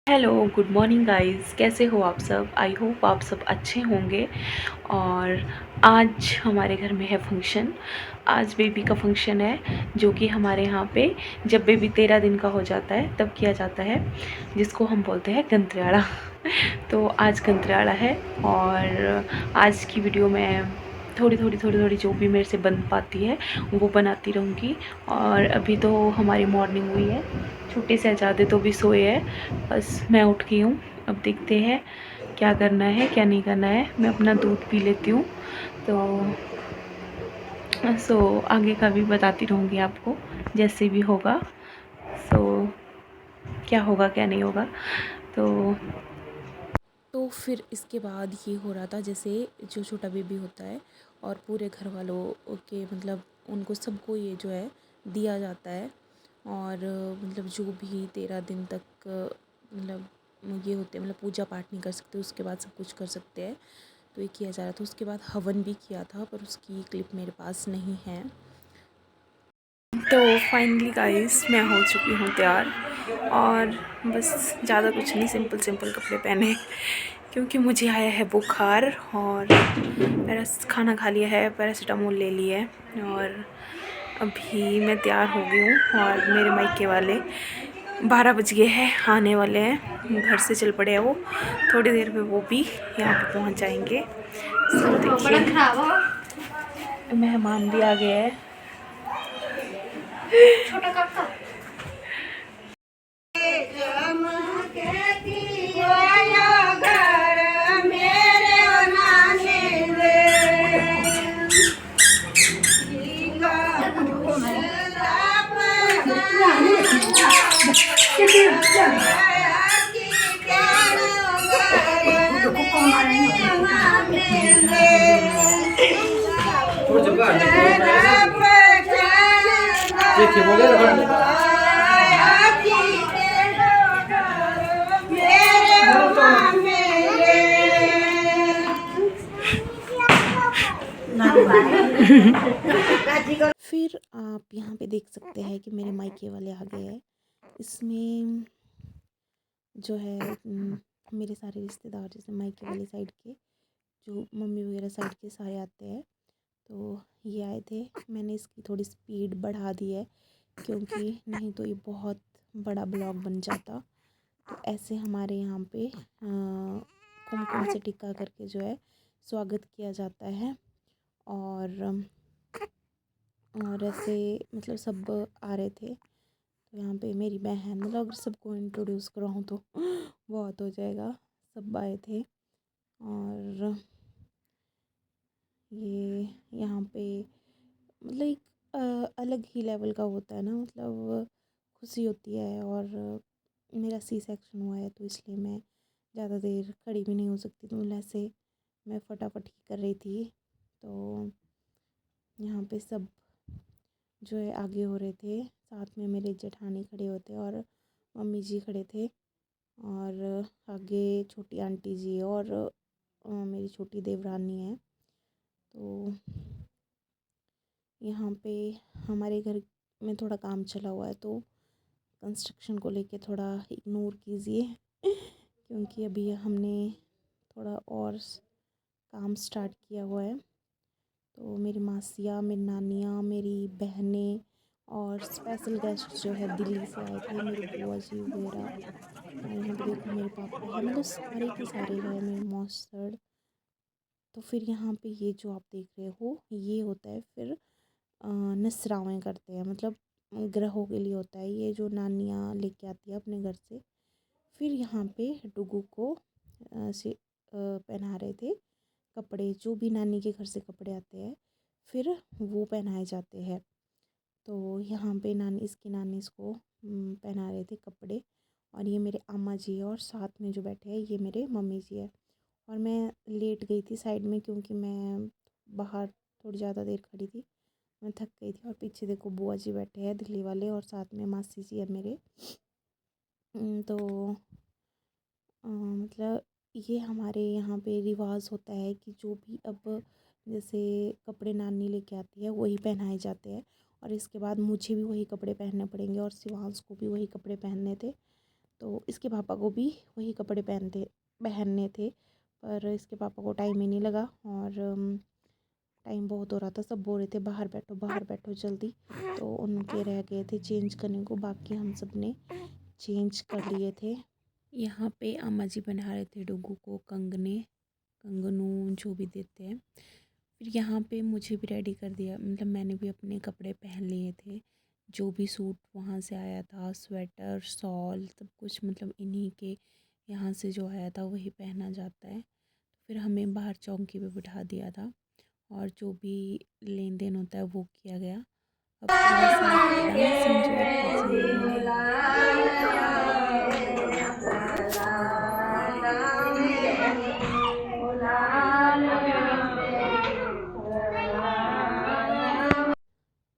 Hello, good morning guys. कैसे हो आप सब? आई होप आप सब अच्छे होंगे। और आज हमारे घर में है फंक्शन। आज बेबी का फंक्शन है, जो कि हमारे यहाँ पे जब बेबी 13 दिन का हो जाता है तब किया जाता है, जिसको हम बोलते हैं गंत्र्याड़ा। तो आज गंत्र्याड़ा है और आज की वीडियो में थोड़ी जो भी मेरे से बन पाती है वो बनाती रहूँगी। और अभी तो हमारी मॉर्निंग हुई है, छोटे शहजादे तो भी सोए हैं, बस मैं उठ गई हूँ। अब देखते हैं क्या करना है क्या नहीं करना है। मैं अपना दूध पी लेती हूँ, तो आगे का भी बताती रहूँगी आपको जैसे भी होगा। सो क्या होगा क्या नहीं होगा। तो फिर इसके बाद ये हो रहा था, जैसे जो छोटा बेबी होता है और पूरे घर वालों के मतलब उनको सबको ये जो है दिया जाता है। और मतलब जो भी 13 दिन तक मतलब ये होते हैं, मतलब पूजा पाठ नहीं कर सकते, उसके बाद सब कुछ कर सकते हैं। तो ये किया जा रहा था। उसके बाद हवन भी किया था, पर उसकी क्लिप मेरे पास नहीं है। तो फाइनली गाइस मैं हो चुकी हूँ तैयार, और बस ज़्यादा कुछ नहीं, सिंपल सिंपल कपड़े पहने, क्योंकि मुझे आया है बुखार। और खाना खा लिया है, पैरासीटामोल ले लिया है, और अभी मैं तैयार हो गई हूँ। और मेरे मायके वाले 12 बज गए हैं, आने वाले हैं, घर से चल पड़े हैं वो। थोड़ी देर में वो भी यहाँ पे पहुँच जाएंगे। सो देखिए मेहमान भी आ गए हैं। छोटा काका फिर आप यहाँ पे देख सकते हैं कि मेरे मायके वाले आ गए हैं। इसमें जो है मेरे सारे रिश्तेदार, जैसे मायके वाली साइड के, जो मम्मी वगैरह साइड के सारे आते हैं, तो ये आए थे। मैंने इसकी थोड़ी स्पीड बढ़ा दी है, क्योंकि नहीं तो ये बहुत बड़ा ब्लॉग बन जाता। तो ऐसे हमारे यहाँ पे कुमकुम से टिक्का करके जो है स्वागत किया जाता है। और ऐसे मतलब सब आ रहे थे। तो यहाँ पे मेरी बहन, मतलब अगर सबको इंट्रोड्यूस कराऊँ तो बहुत हो जाएगा। सब आए थे। और ये यहाँ पे मतलब एक अलग ही लेवल का होता है ना, मतलब खुशी होती है। और मेरा सी सेक्शन हुआ है, तो इसलिए मैं ज़्यादा देर खड़ी भी नहीं हो सकती, तो मतलब ऐसे मैं फटाफट ही कर रही थी। तो यहाँ पे सब जो है आगे हो रहे थे, साथ में मेरे जेठानी खड़े होते और मम्मी जी खड़े थे। और आगे छोटी आंटी जी और मेरी छोटी देवरानी है। तो यहाँ पे हमारे घर में थोड़ा काम चला हुआ है, तो कंस्ट्रक्शन को लेके थोड़ा इग्नोर कीजिए, क्योंकि अभी हमने थोड़ा और काम स्टार्ट किया हुआ है। तो मेरी मासियाँ, मेरी नानियाँ, मेरी बहनें और स्पेशल गेस्ट जो है दिल्ली से आए थे, मेरी बुआ जी वगैरह। और यहाँ पे देखो मेरे पापा है, मतलब सारे के सारे हैं, मेरे मौसड़। तो फिर यहाँ पे ये जो आप देख रहे हो, ये होता है फिर नसरावें करते हैं, मतलब ग्रहों के लिए होता है ये, जो नानियाँ लेके आती है अपने घर से। फिर यहाँ पे डुगू को पहना रहे थे कपड़े, जो भी नानी के घर से कपड़े आते हैं फिर वो पहनाए जाते हैं। तो यहाँ पे इसकी नानी इसको पहना रहे थे कपड़े। और ये मेरे अम्मा जी है, और साथ में जो बैठे हैं ये मेरे मम्मी जी है। और मैं लेट गई थी साइड में, क्योंकि मैं बाहर थोड़ी ज़्यादा देर खड़ी थी, मैं थक गई थी। और पीछे देखो बुआ जी बैठे हैं दिल्ली वाले, और साथ में मासी जी है मेरे। तो मतलब ये हमारे यहाँ पे रिवाज होता है कि जो भी अब जैसे कपड़े नानी लेके आती है वही पहनाए जाते हैं। और इसके बाद मुझे भी वही कपड़े पहनने पड़ेंगे, और शिवांश को भी वही कपड़े पहनने थे। तो इसके पापा को भी वही कपड़े पहनने थे, पर इसके पापा को टाइम ही नहीं लगा और टाइम बहुत हो रहा था। सब बोल रहे थे बाहर बैठो जल्दी, तो उनके रह गए थे चेंज करने को, बाकी हम सब ने चेंज कर लिए थे। यहाँ पे अम्मा जी बना रहे थे डुग्गू को कंगनू जो भी देते हैं। फिर यहाँ पे मुझे भी रेडी कर दिया, मतलब मैंने भी अपने कपड़े पहन लिए थे, जो भी सूट वहाँ से आया था, स्वेटर शॉल सब कुछ, मतलब इन्हीं के यहाँ से जो आया था वही पहना जाता है। फिर हमें बाहर चौकी पे बिठा दिया था और जो भी लेन देन होता है वो किया गया। अब थोड़ा सा डांस एंजॉय कीजिए।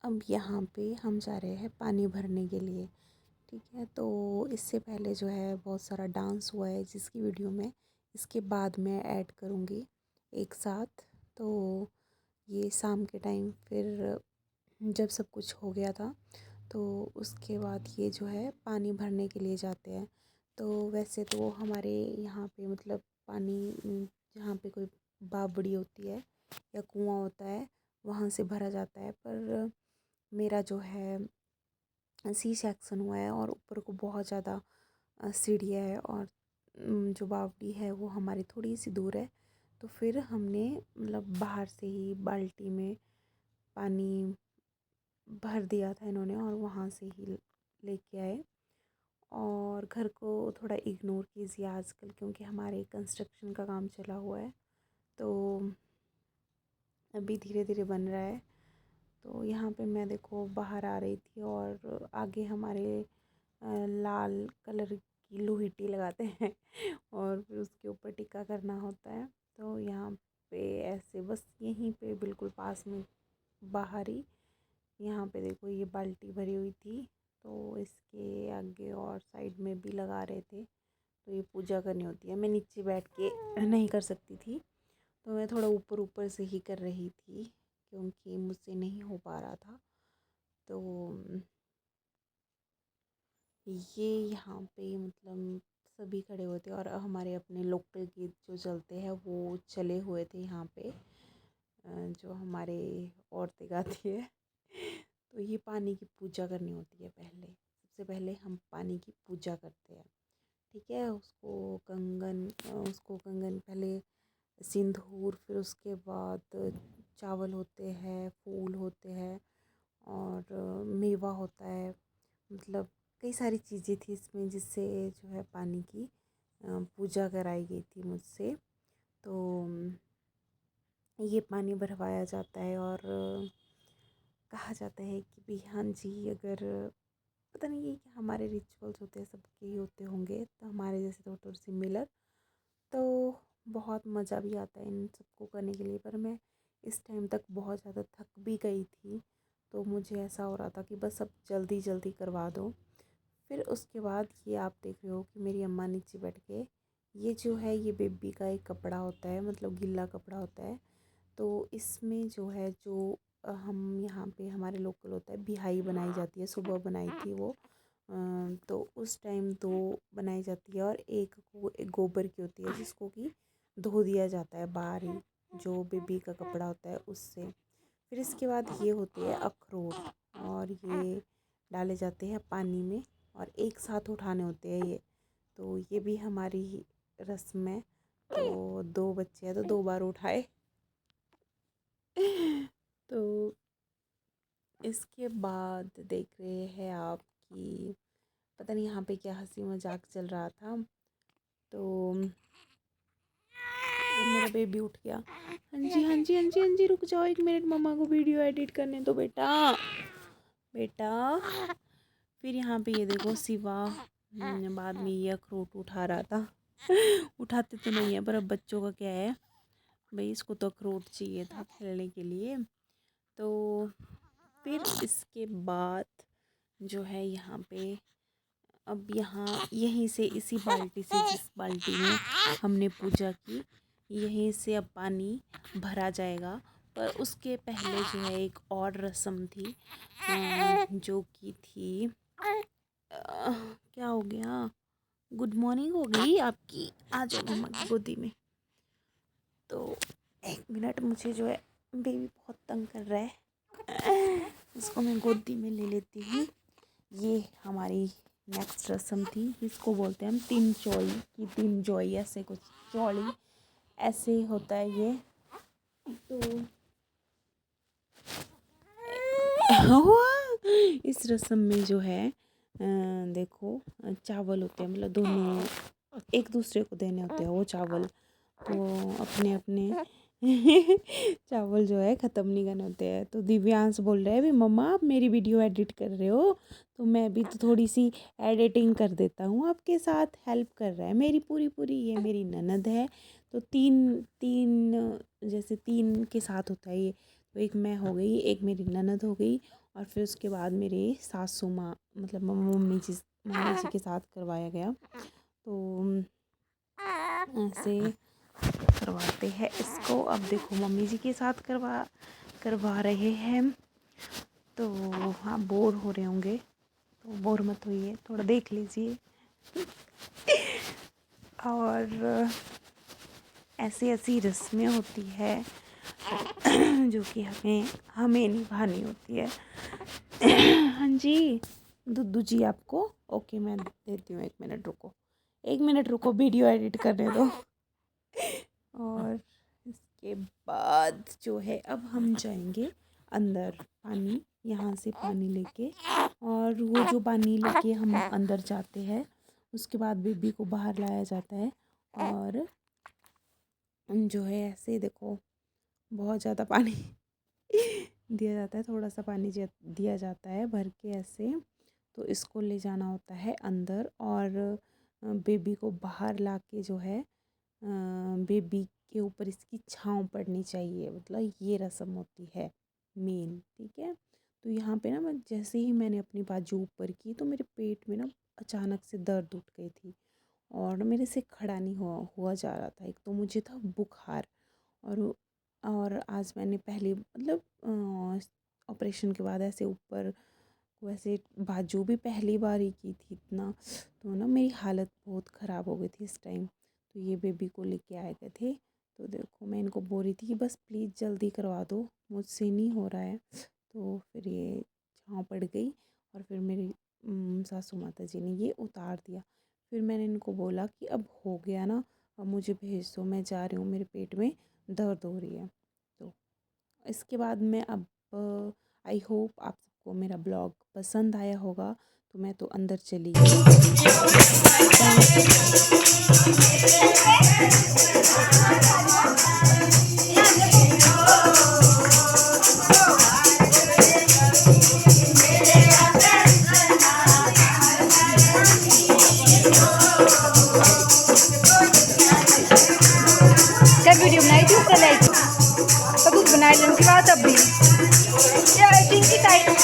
अब यहाँ पे हम जा रहे हैं पानी भरने के लिए, ठीक है। तो इससे पहले जो है बहुत सारा डांस हुआ है जिसकी वीडियो मैं इसके बाद में ऐड करूँगी एक साथ। तो ये शाम के टाइम फिर जब सब कुछ हो गया था तो उसके बाद ये जो है पानी भरने के लिए जाते हैं। तो वैसे तो हमारे यहाँ पे मतलब पानी जहाँ पे कोई बावड़ी होती है या कुआं होता है वहाँ से भरा जाता है, पर मेरा जो है सी सेक्शन हुआ है और ऊपर को बहुत ज़्यादा सीढ़ियाँ है और जो बावड़ी है वो हमारी थोड़ी सी दूर है। तो फिर हमने मतलब बाहर से ही बाल्टी में पानी भर दिया था इन्होंने और वहाँ से ही लेके आए। और घर को थोड़ा इग्नोर कीजिए आजकल, क्योंकि हमारे कंस्ट्रक्शन का काम चला हुआ है तो अभी धीरे धीरे बन रहा है। तो यहाँ पे मैं देखो बाहर आ रही थी और आगे हमारे लाल कलर की लोहीटी लगाते हैं और फिर उसके ऊपर टिक्का करना होता है। तो यहाँ पे ऐसे बस यहीं पे बिल्कुल पास में बाहर ही यहाँ पे देखो ये बाल्टी भरी हुई थी, तो इसके आगे और साइड में भी लगा रहे थे। तो ये पूजा करनी होती है, मैं नीचे बैठ के नहीं कर सकती थी तो मैं थोड़ा ऊपर ऊपर से ही कर रही थी क्योंकि मुझसे नहीं हो पा रहा था। तो ये यहाँ पे मतलब सभी खड़े हुए थे और हमारे अपने लोकल गीत जो चलते हैं वो चले हुए थे यहाँ पे, जो हमारे औरतें गाती है। तो ये पानी की पूजा करनी होती है, पहले सबसे पहले हम पानी की पूजा करते हैं, ठीक है। उसको कंगन पहले सिंदूर, फिर उसके बाद चावल होते हैं, फूल होते हैं और मेवा होता है, मतलब कई सारी चीज़ें थी इसमें जिससे जो है पानी की पूजा कराई गई थी मुझसे। तो ये पानी भरवाया जाता है और कहा जाता है कि भी हाँ जी, अगर पता नहीं ये कि हमारे रिचुअल्स होते हैं सबके ही होते होंगे, तो हमारे जैसे थोड़ी सी मिलर, तो बहुत मज़ा भी आता है इन सबको करने के लिए। पर मैं इस टाइम तक बहुत ज़्यादा थक भी गई थी, तो मुझे ऐसा हो रहा था कि बस अब जल्दी जल्दी करवा दो। फिर उसके बाद ये आप देख रहे हो कि मेरी अम्मा नीचे बैठ के, ये जो है ये बेबी का एक कपड़ा होता है, मतलब गीला कपड़ा होता है। तो इसमें जो है जो हम यहाँ पे हमारे लोकल होता है बिहाई बनाई जाती है, सुबह बनाई थी वो। तो उस टाइम 2 बनाई जाती है और एक गोबर की होती है जिसको कि धो दिया जाता है बाहर ही, जो बेबी का कपड़ा होता है उससे। फिर इसके बाद ये होते हैं अखरोट और ये डाले जाते हैं पानी में और एक साथ उठाने होते हैं ये। तो ये भी हमारी रस्म है। तो 2 बच्चे हैं तो 2 बार उठाए। तो इसके बाद देख रहे हैं आप कि पता नहीं यहाँ पे क्या हंसी मजाक चल रहा था। तो मेरा बेबी उठ गया। हाँ जी हाँ जी हाँ जी हाँ जी, रुक जाओ 1 मिनट, मम्मा को वीडियो एडिट करने दो बेटा बेटा। फिर यहाँ पे ये देखो शिवा बाद में ये अखरोट उठा रहा था। उठाते तो नहीं है पर अब बच्चों का क्या है भाई, इसको तो अखरोट चाहिए था खेलने के लिए। तो फिर इसके बाद जो है यहाँ पे अब यहाँ यहीं से इसी बाल्टी से, जिस बाल्टी में हमने पूजा की, यहीं से अब पानी भरा जाएगा। पर उसके पहले जो है एक और रस्म थी जो कि थी क्या हो गया, गुड मॉर्निंग हो गई आपकी, आ जाओ मम्मा की गोदी में। तो 1 मिनट, मुझे जो है बेबी बहुत तंग कर रहा है, इसको मैं गोदी में ले लेती हूँ। ये हमारी नेक्स्ट रस्म थी, इसको बोलते हैं हम तीन चौड़ी की, तीन जोई ऐसे कुछ, चौड़ी ऐसे होता है ये। तो इस रस्म में जो है देखो चावल होते हैं, मतलब दोनों एक दूसरे को देने होते हैं वो चावल। तो अपने अपने चावल जो है ख़त्म नहीं करने होते हैं। तो दिव्यांश बोल रहे हैं भी मम्मा आप मेरी वीडियो एडिट कर रहे हो, तो मैं भी तो थोड़ी सी एडिटिंग कर देता हूँ, आपके साथ हेल्प कर रहा है मेरी पूरी पूरी। ये मेरी ननद है, तो तीन तीन जैसे तीन के साथ होता है ये। तो एक मैं हो गई, एक मेरी ननद हो गई, और फिर उसके बाद मेरे सासू माँ मतलब मम्मी जी के साथ करवाया गया। तो ऐसे करवाते हैं इसको। अब देखो मम्मी जी के साथ करवा रहे हैं। तो हाँ, बोर हो रहे होंगे तो बोर मत होइए, थोड़ा देख लीजिए। और ऐसी ऐसी रस्में होती है जो कि हमें निभानी होती है। हाँ जी दुद्दू जी, आपको ओके मैं देती हूँ, 1 मिनट रुको, 1 मिनट रुको, वीडियो एडिट करने दो। और इसके बाद जो है अब हम जाएंगे अंदर, पानी यहाँ से पानी लेके, और वो जो पानी लेके हम अंदर जाते हैं उसके बाद बेबी को बाहर लाया जाता है। और जो है ऐसे देखो बहुत ज़्यादा पानी दिया जाता है, थोड़ा सा पानी दिया जाता है भर के ऐसे। तो इसको ले जाना होता है अंदर, और बेबी को बाहर ला के जो है बेबी के ऊपर इसकी छाँव पड़नी चाहिए, मतलब ये रस्म होती है मेन, ठीक है। तो यहाँ पे ना मैं जैसे ही मैंने अपनी बाजू ऊपर की तो मेरे पेट में ना अचानक से दर्द उठ गई थी, और मेरे से खड़ा नहीं हुआ जा रहा था। एक तो मुझे था बुखार, और आज मैंने पहले मतलब ऑपरेशन के बाद ऐसे ऊपर वैसे बाजू भी पहली बार ही की थी इतना, तो ना मेरी हालत बहुत ख़राब हो गई थी इस टाइम। तो ये बेबी को लेके आए गए थे। तो देखो मैं इनको बोल रही थी कि बस प्लीज़ जल्दी करवा दो, मुझसे नहीं हो रहा है। तो फिर ये छाँव पड़ गई, और फिर मेरी सासू माता जी ने ये उतार दिया। फिर मैंने इनको बोला कि अब हो गया ना, अब मुझे भेज दो, मैं जा रही हूँ, मेरे पेट में दर्द हो रही है। तो इसके बाद मैं अब आई होप आप सबको मेरा ब्लॉग पसंद आया होगा। तो मैं तो अंदर चली क्या वीडियो बनाई थी उसका लाइक तो कुछ बनाई उनकी बात अब भी चिंकी टाइप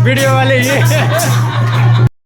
वीडियो वाले ये